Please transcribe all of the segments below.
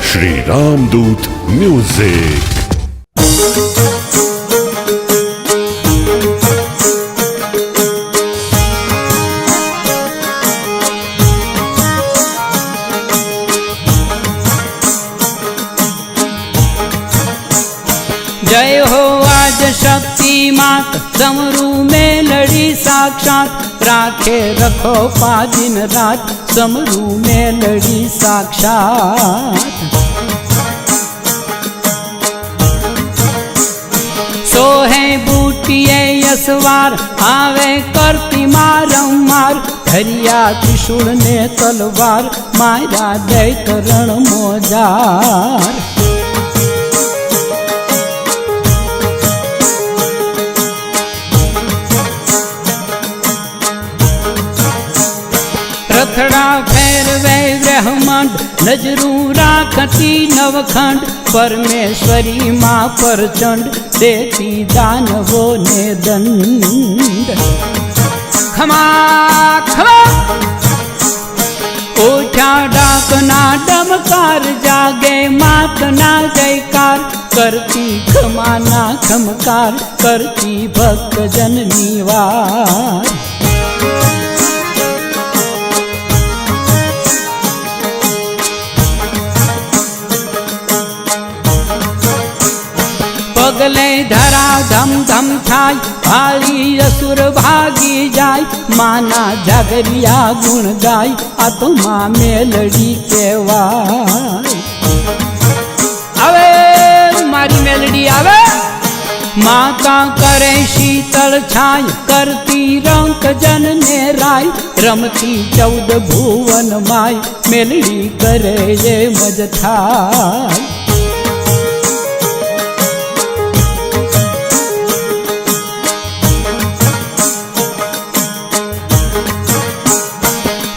श्री रामदूत music. जय हो आज शक्ति मात समरू में लड़ी साक्षात, राखे रखो पा दिन रात समरू में लड़ी साक्षात। सोहे बूटिए यसवार आवे करती मारंमार, धरिया त्रिशूल ने तलवार मारा दैत रण मोजार। रथड़ा फेरवे ब्रह्मांड नजरू राखती नवखंड, परमेश्वरी माँ प्रचंड देती दानवों ने दंड। खमा खमा उठा डाकना डमकार, जागे मात ना जयकार, करती खमा ना खमकार, करती भक्त जन निवार। पगले धरा धम धम थाय, भाली असुर भागी जाय, माना जागरिया गुण गाय, आत्मा मेलडी केवाय। आवे मारी मेलडी आवे, माता करे शीतल छाय, करती रंक जन ने राय, रमती 14 भुवन माय, मेलडी करे ये मज थाय।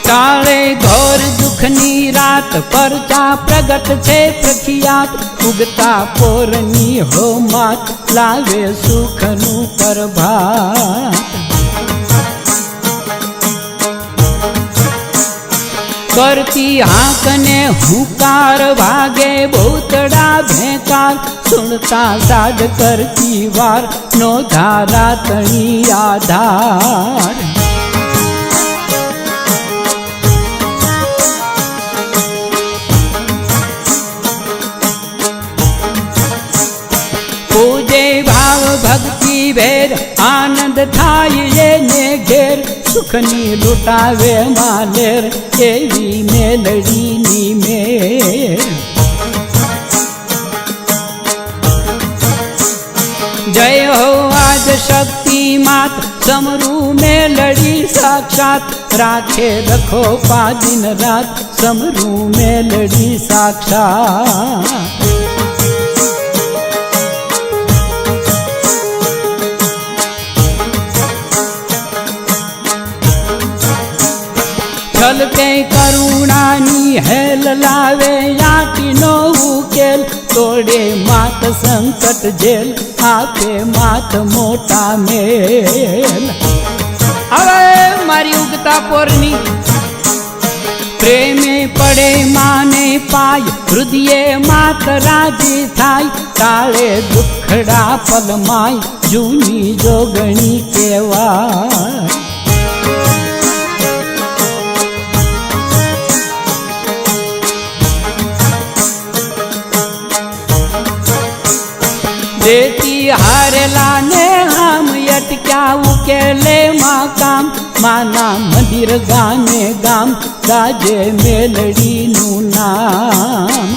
काले घोर दुखनी रात, परचा प्रगट छे प्रख्यात, उगता पोરની हो मात, लावे सुखनु प्रभात। करती हाकने हुकार, भागे भूतड़ा भेकार, सुनता साध करती वार, नो धारा तणी आधार। पूजे भाव भक्ति भेद, आनंद थाय ये ने घेर, सुखनी लुटावे मालेर, एवी मेलडी नी मेर। जय हो आज शक्ति मात समरू में लड़ी साक्षात, राखे रखो पा दिन रात समरू में लड़ी साक्षात। छल के करुणानी हेल लावे याटी नो उकेल, तोड़े मात संकट जेल, आपे मात मोटा मेल। अरे मारी उगता पोरनी प्रेमे पड़े माने पाय, हृदय मात राजी थाय, ताळे दुखड़ा पलमाय, जूनी जोगणी केवाय। देती हारेला ने हम अटक्या उकेले माँ काम, माना मंदिर गाने गाम, गाजे मेलडी नु नाम।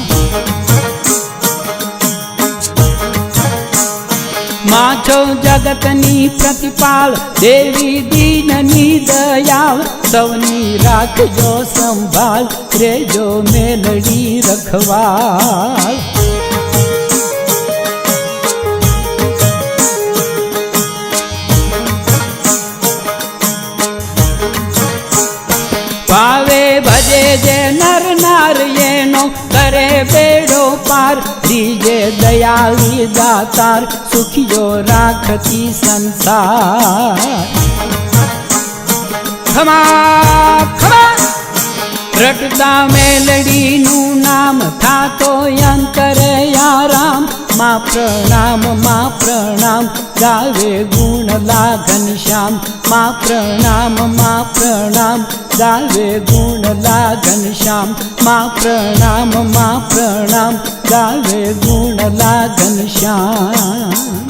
माछो जगतनी प्रतिपाल, देवी दीननी दयाल, सवनी राखजो संभाल, रेजो मेलडी रखवाल। पावे भजे जे नर नार, ये नो करे बेड़ो पार, दीजे दयाली दातार, सुखियो राखती संसार। खमा खमा રટતા મેલડીનું નામ થાતો અંતરે આરામ માં પ્રણામ ગાવે ગુણ લાગન શ્યામ માં પ્રણામ ગાવે ગુણ લાગન શ્યામ માં પ્રણામ ગાવે ગુણ લાગન શ્યામ.